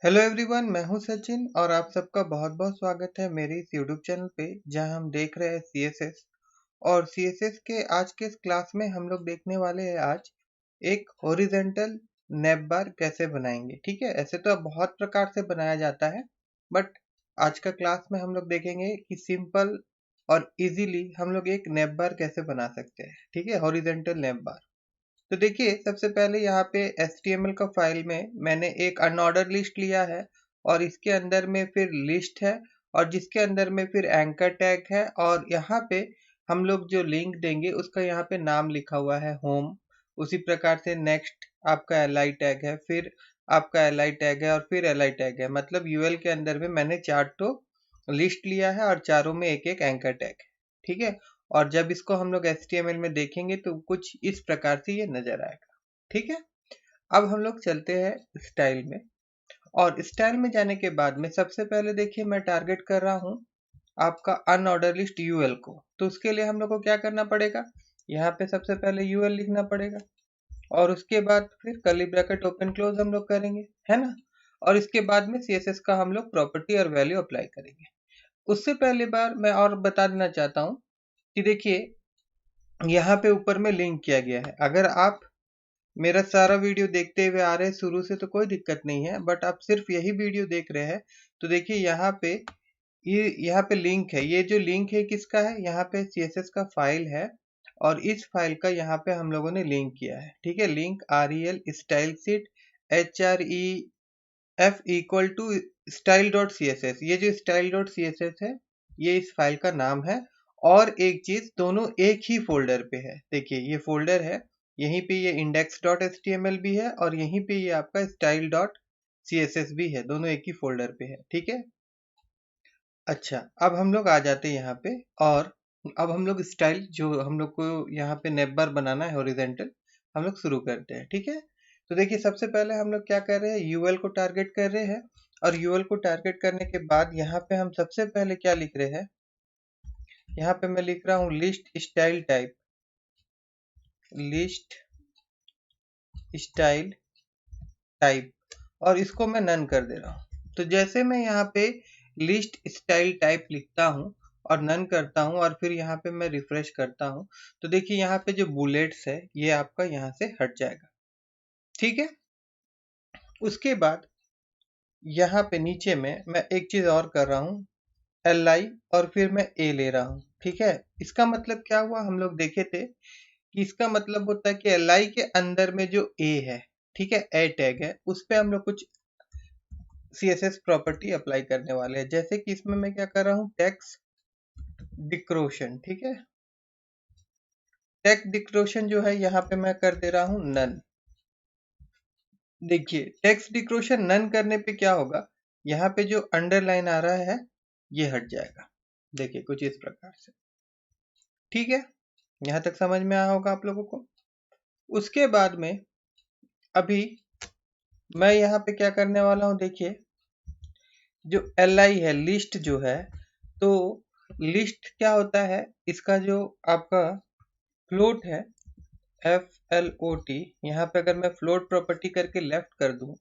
Hello everyone, मैं हूं सचिन और आप सबका बहुत बहुत स्वागत है मेरे इस यूट्यूब चैनल पे जहां हम देख रहे हैं सीएसएस। और सीएसएस के आज के इस क्लास में हम लोग देखने वाले हैं आज एक हॉरिजॉन्टल नैप बार कैसे बनाएंगे। ठीक है, ऐसे तो बहुत प्रकार से बनाया जाता है, बट आज का क्लास में हम लोग देखेंगे कि सिंपल और इजीली हम लोग एक नैप बार कैसे बना सकते हैं। ठीक है, हॉरिजॉन्टल नैप बार। तो देखिए, सबसे पहले यहाँ पे HTML का फाइल में मैंने एक अनऑर्डर लिस्ट लिया है और इसके अंदर में फिर लिस्ट है और जिसके अंदर में फिर एंकर टैग है और यहाँ पे हम लोग जो लिंक देंगे उसका यहाँ पे नाम लिखा हुआ है होम। उसी प्रकार से नेक्स्ट आपका एलआई टैग है, फिर आपका एलआई टैग है और फिर एलआई टैग है। मतलब यूएल के अंदर में मैंने 4 तो लिस्ट लिया है और चारों में एक एक एंकर टैग है। ठीक है, और जब इसको हम लोग HTML में देखेंगे तो कुछ इस प्रकार से ये नजर आएगा। ठीक है, अब हम लोग चलते हैं स्टाइल में। और स्टाइल में जाने के बाद में सबसे पहले देखिए, मैं टारगेट कर रहा हूँ आपका अनऑर्डर लिस्ट यूएल को। तो उसके लिए हम लोग को क्या करना पड़ेगा, यहाँ पे सबसे पहले यूएल लिखना पड़ेगा और उसके बाद फिर कर्ली ब्रैकेट ओपन क्लोज हम लोग करेंगे, है ना। और इसके बाद में सीएसएस का हम लोग प्रॉपर्टी और वैल्यू अप्लाई करेंगे। उससे पहले बार मैं और बता देना चाहता हूँ कि देखिए, यहाँ पे ऊपर में लिंक किया गया है। अगर आप मेरा सारा वीडियो देखते हुए आ रहे हैं शुरू से तो कोई दिक्कत नहीं है, बट आप सिर्फ यही वीडियो देख रहे हैं तो देखिए यहाँ पे यहाँ पे लिंक है। ये जो लिंक है किसका है, यहाँ पे सीएसएस का फाइल है और इस फाइल का यहाँ पे हम लोगों ने लिंक किया है। ठीक है, link rel style sheet href equal to style dot C S S. ये जो style dot C S S है ये इस फाइल का नाम है। और एक चीज, दोनों एक ही फोल्डर पे है। देखिए ये फोल्डर है, यहीं पे ये index.html भी है और यहीं पे ये आपका style.css भी है, दोनों एक ही फोल्डर पे है। ठीक है, अच्छा अब हम लोग आ जाते हैं यहाँ पे और अब हम लोग स्टाइल जो हम लोग को यहाँ पे नेप बार बनाना है हॉरिजॉन्टल, हम लोग शुरू करते हैं। ठीक है, तो देखिए सबसे पहले हम लोग क्या कर रहे हैं, यूएल को टारगेट कर रहे हैं और यूएल को टारगेट करने के बाद यहाँ पे हम सबसे पहले क्या लिख रहे हैं, यहाँ पे मैं लिख रहा हूँ list style type, list style type, और इसको मैं नन कर दे रहा हूँ। तो जैसे मैं यहाँ पे लिस्ट स्टाइल टाइप लिखता हूँ और नन करता हूँ और फिर यहाँ पे मैं रिफ्रेश करता हूँ तो देखिए यहाँ पे जो बुलेट्स है ये आपका यहाँ से हट जाएगा। ठीक है, उसके बाद यहाँ पे नीचे में मैं एक चीज और कर रहा हूँ, LI और फिर मैं A ले रहा हूँ। ठीक है, इसका मतलब क्या हुआ, हम लोग देखे थे कि इसका मतलब होता है कि LI के अंदर में जो A है, ठीक है, A टैग है, उस पे हम लोग कुछ CSS प्रॉपर्टी अप्लाई करने वाले हैं। जैसे कि इसमें मैं क्या कर रहा हूँ, टेक्स्ट डिक्रोशन। ठीक है, टेक्स्ट डिक्रोशन जो है यहाँ पे मैं कर दे रहा हूँ नन। देखिए टेक्स्ट डिक्रोशन नन करने पे क्या होगा, यहाँ पे जो अंडरलाइन आ रहा है ये हट जाएगा। देखिए कुछ इस प्रकार से। ठीक है, यहाँ तक समझ में आया होगा आप लोगों को। उसके बाद में अभी मैं यहाँ पे क्या करने वाला हूँ, देखिए जो LI है, लिस्ट जो है, तो लिस्ट क्या होता है, इसका जो आपका फ्लोट है FLOT, यहाँ पे अगर मैं फ्लोट प्रॉपर्टी करके लेफ्ट कर दूं,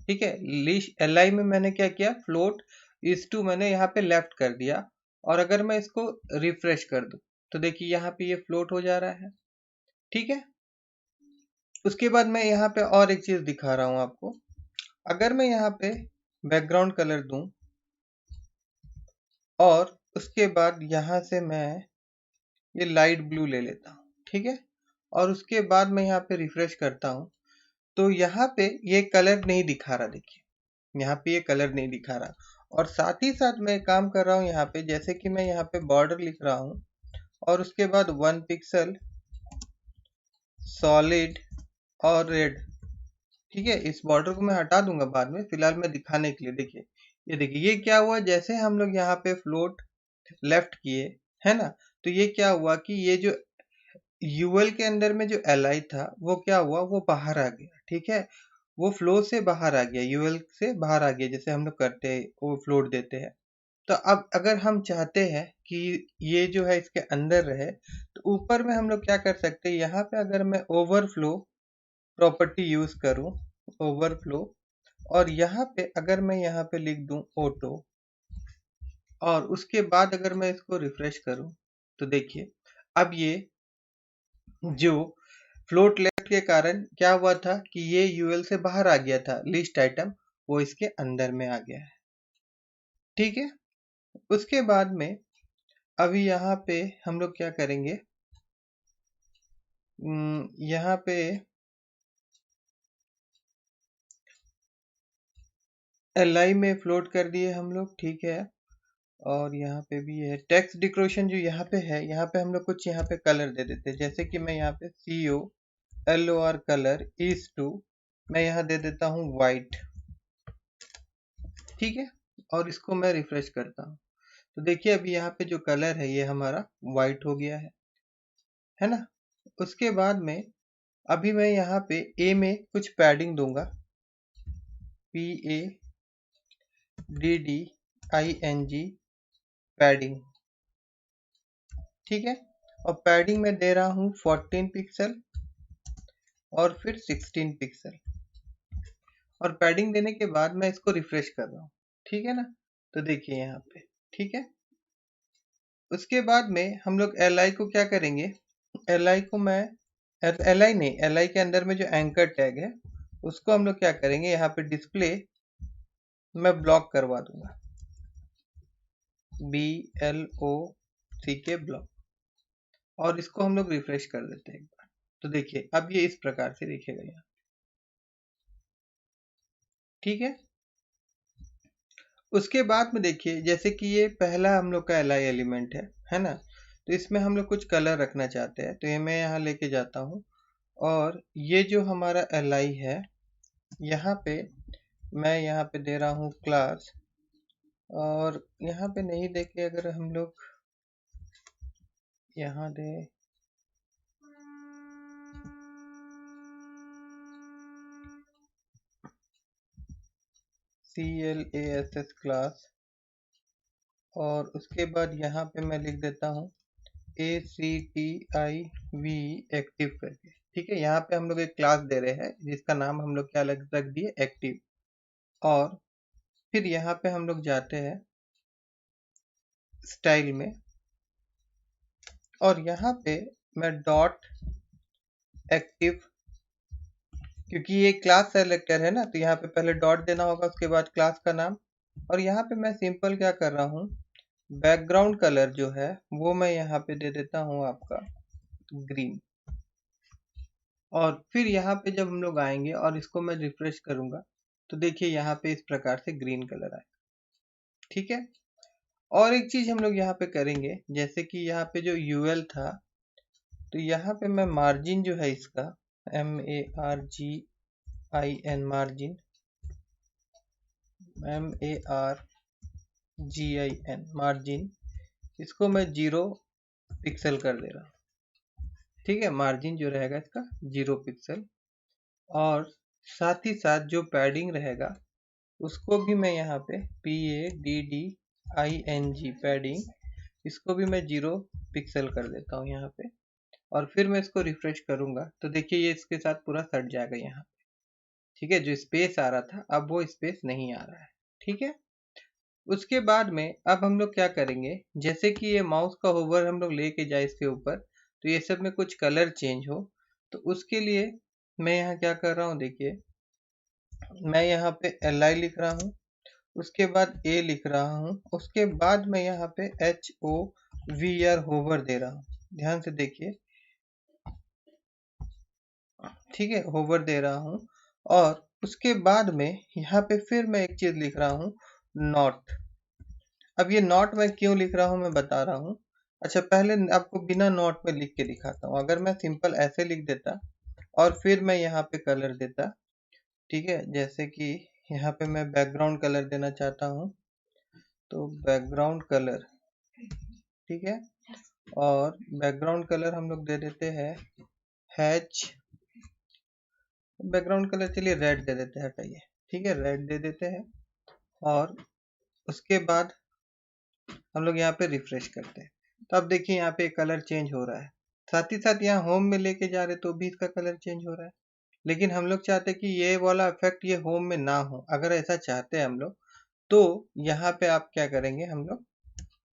ठीक है, लिस्ट LI में मैंने क्या किया, फ्लोट इज टू मैंने यहाँ पे लेफ्ट कर दिया और अगर मैं इसको रिफ्रेश कर दूं तो देखिए यहाँ पे ये फ्लोट हो जा रहा है। ठीक है, उसके बाद मैं यहाँ पे और एक चीज दिखा रहा हूँ आपको। अगर मैं यहाँ पे बैकग्राउंड कलर दूं और उसके बाद यहाँ से मैं ये लाइट ब्लू ले लेता हूँ, ठीक है, और उसके बाद मैं यहाँ पे रिफ्रेश करता हूँ तो यहाँ पे ये कलर नहीं दिखा रहा। देखिए यहाँ पे ये कलर नहीं दिखा रहा और साथ ही साथ मैं काम कर रहा हूँ यहाँ पे, जैसे कि मैं यहाँ पे बॉर्डर लिख रहा हूँ और उसके बाद 1 पिक्सल सॉलिड और रेड। ठीक है, इस बॉर्डर को मैं हटा दूंगा बाद में, फिलहाल मैं दिखाने के लिए। देखिए ये देखिए ये क्या हुआ, जैसे हम लोग यहाँ पे फ्लोट लेफ्ट किए, है ना, तो ये क्या हुआ कि ये जो यूएल के अंदर में जो LI था वो क्या हुआ, वो बाहर आ गया। ठीक है, वो फ्लो से बाहर आ गया, यूएल से बाहर आ गया, जैसे हम लोग करते हैं वो फ्लोट देते हैं। तो अब अगर हम चाहते हैं कि ये जो है इसके अंदर रहे तो ऊपर में हम लोग क्या कर सकते हैं, यहाँ पे अगर मैं ओवरफ्लो प्रॉपर्टी यूज करूं, ओवरफ्लो और यहाँ पे अगर मैं यहाँ पे लिख दूं ऑटो और उसके बाद अगर मैं इसको रिफ्रेश करूं तो देखिए अब ये जो फ्लोट लेफ्ट के कारण क्या हुआ था कि ये यूएल से बाहर आ गया था, लिस्ट आइटम वो इसके अंदर में आ गया है। ठीक है, उसके बाद में अभी यहाँ पे हम लोग क्या करेंगे, यहाँ पे एल में फ्लोट कर दिए हम लोग। ठीक है, और यहाँ पे भी है टेक्स्ट डेकोरेशन जो यहाँ पे है, यहाँ पे हम लोग कुछ यहाँ पे कलर दे देते हैं, जैसे कि मैं यहाँ पे COLOR कलर इज टू मैं यहाँ दे देता हूँ वाइट। ठीक है, और इसको मैं रिफ्रेश करता हूँ तो देखिए अभी यहाँ पे जो कलर है ये हमारा वाइट हो गया है ना। उसके बाद में अभी मैं यहाँ पे ए में कुछ पैडिंग दूंगा, PADDING पैडिंग। ठीक है, और पैडिंग में दे रहा हूँ 14 पिक्सल और फिर 16 पिक्सल, और पैडिंग देने के बाद मैं इसको रिफ्रेश कर रहा हूँ। ठीक है ना, तो देखिए यहाँ पे। ठीक है, उसके बाद में हम लोग LI को क्या करेंगे, LI को मैं LI नहीं, LI के अंदर में जो एंकर टैग है उसको हम लोग क्या करेंगे, यहाँ पे डिस्प्ले मैं ब्लॉक करवा दूंगा, BLOCK ब्लॉक, और इसको हम लोग रिफ्रेश कर देते हैं एक बार। तो देखिए अब ये इस प्रकार से दिखेगा यहाँ। ठीक है, उसके बाद में देखिए जैसे कि ये पहला हम लोग का LI एलिमेंट है ना, तो इसमें हम लोग कुछ कलर रखना चाहते हैं, तो ये मैं यहाँ लेके जाता हूँ और ये जो हमारा LI है यहाँ पे मैं यहाँ पे दे रहा हूँ क्लास, और यहाँ पे नहीं देके अगर हम लोग यहाँ दे CLASS क्लास, और उसके बाद यहाँ पे मैं लिख देता हूँ ACTIV एक्टिव करके। ठीक है, यहाँ पे हम लोग एक क्लास दे रहे हैं जिसका नाम हम लोग क्या रख दिए, एक्टिव। और फिर यहाँ पे हम लोग जाते हैं स्टाइल में, और यहाँ पे मैं डॉट एक्टिव, क्योंकि ये क्लास सेलेक्टर है ना तो यहाँ पे पहले डॉट देना होगा, उसके बाद क्लास का नाम। और यहाँ पे मैं सिंपल क्या कर रहा हूँ, बैकग्राउंड कलर जो है वो मैं यहाँ पे दे देता हूँ आपका ग्रीन। और फिर यहाँ पे जब हम लोग आएंगे और इसको मैं रिफ्रेश करूंगा तो देखिए यहाँ पे इस प्रकार से ग्रीन कलर आए। ठीक है, और एक चीज हम लोग यहाँ पे करेंगे, जैसे कि यहाँ पे जो यूएल था तो यहाँ पे मैं मार्जिन जो है इसका MARGIN मार्जिन, इसको मैं 0 पिक्सल कर दे रहा हूँ। ठीक है, मार्जिन जो रहेगा इसका 0 पिक्सल, और साथ ही साथ जो पैडिंग रहेगा उसको भी मैं यहाँ पे PADDING पैडिंग, इसको भी मैं 0 पिक्सल कर देता हूँ यहाँ पे, और फिर मैं इसको रिफ्रेश करूंगा तो देखिए ये इसके साथ पूरा सट जाएगा यहाँ। ठीक है, जो स्पेस आ रहा था अब वो स्पेस नहीं आ रहा है। ठीक है, उसके बाद में अब हम लोग क्या करेंगे, जैसे कि ये माउस का होवर हम लोग लेके जाए इसके ऊपर तो ये सब में कुछ कलर चेंज हो, तो उसके लिए मैं यहाँ क्या कर रहा हूँ, देखिए मैं यहाँ पे LI लिख रहा हूँ, उसके बाद A लिख रहा हूँ, उसके बाद मैं यहाँ पे HOVR होवर दे रहा हूँ। ध्यान से देखिए, ठीक है, होवर दे रहा हूँ, और उसके बाद में यहाँ पे फिर मैं एक चीज लिख रहा हूँ, नॉट। अब ये नॉट मैं क्यों लिख रहा हूँ मैं बता रहा हूँ। अच्छा, पहले आपको बिना नॉट में लिख के दिखाता हूँ। अगर मैं सिंपल ऐसे लिख देता और फिर मैं यहाँ पे कलर देता, ठीक है, जैसे कि यहाँ पे मैं बैकग्राउंड कलर देना चाहता हूँ तो बैकग्राउंड कलर, ठीक है, और बैकग्राउंड कलर हम लोग दे देते हैं हैच, बैकग्राउंड कलर चलिए रेड दे देते हैं, हटाइए। ठीक है, रेड दे देते हैं, और उसके बाद हम लोग यहाँ पे रिफ्रेश करते हैं तो अब देखिए यहाँ पे कलर चेंज हो रहा है। साथ ही साथ यहाँ होम में लेके जा रहे तो भी इसका कलर चेंज हो रहा है। लेकिन हम लोग चाहते हैं कि ये वाला इफेक्ट ये होम में ना हो। अगर ऐसा चाहते हैं हम लोग, तो यहाँ पे आप क्या करेंगे, हम लोग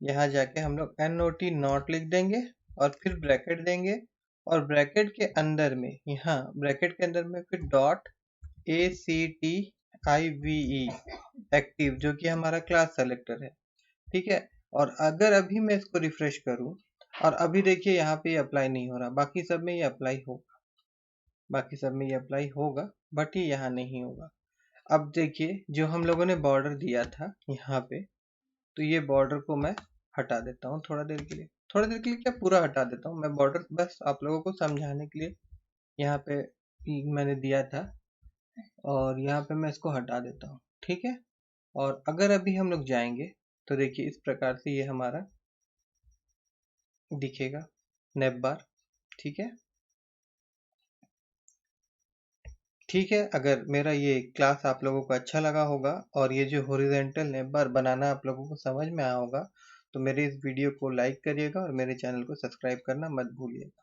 यहाँ जाके हम लोग NOT नॉट लिख देंगे और फिर ब्रैकेट देंगे, और ब्रैकेट के अंदर में, यहाँ ब्रैकेट के अंदर में फिर डॉट ACTIVE एक्टिव, जो कि हमारा क्लास सेलेक्टर है। ठीक है। और अगर अभी मैं इसको रिफ्रेश करूं, और अभी देखिए यहाँ पे ये अप्लाई नहीं हो रहा, बाकी सब में ये अप्लाई होगा, बाकी सब में ये अप्लाई होगा, बट ये यहाँ नहीं होगा। अब देखिए जो हम लोगों ने बॉर्डर दिया था यहाँ पे, तो ये बॉर्डर को मैं हटा देता हूँ थोड़ा देर के लिए। थोड़ा देर के लिए क्या, पूरा हटा देता हूँ मैं बॉर्डर, बस आप लोगों को समझाने के लिए यहाँ पे मैंने दिया था, और यहाँ पे मैं इसको हटा देता हूँ। ठीक है। और अगर अभी हम लोग जाएंगे तो देखिए इस प्रकार से ये हमारा दिखेगा नैप बार। ठीक है। ठीक है, अगर मेरा ये क्लास आप लोगों को अच्छा लगा होगा और ये जो हॉरिजॉन्टल नैप बार बनाना आप लोगों को समझ में आया होगा, तो मेरे इस वीडियो को लाइक करिएगा और मेरे चैनल को सब्सक्राइब करना मत भूलिएगा।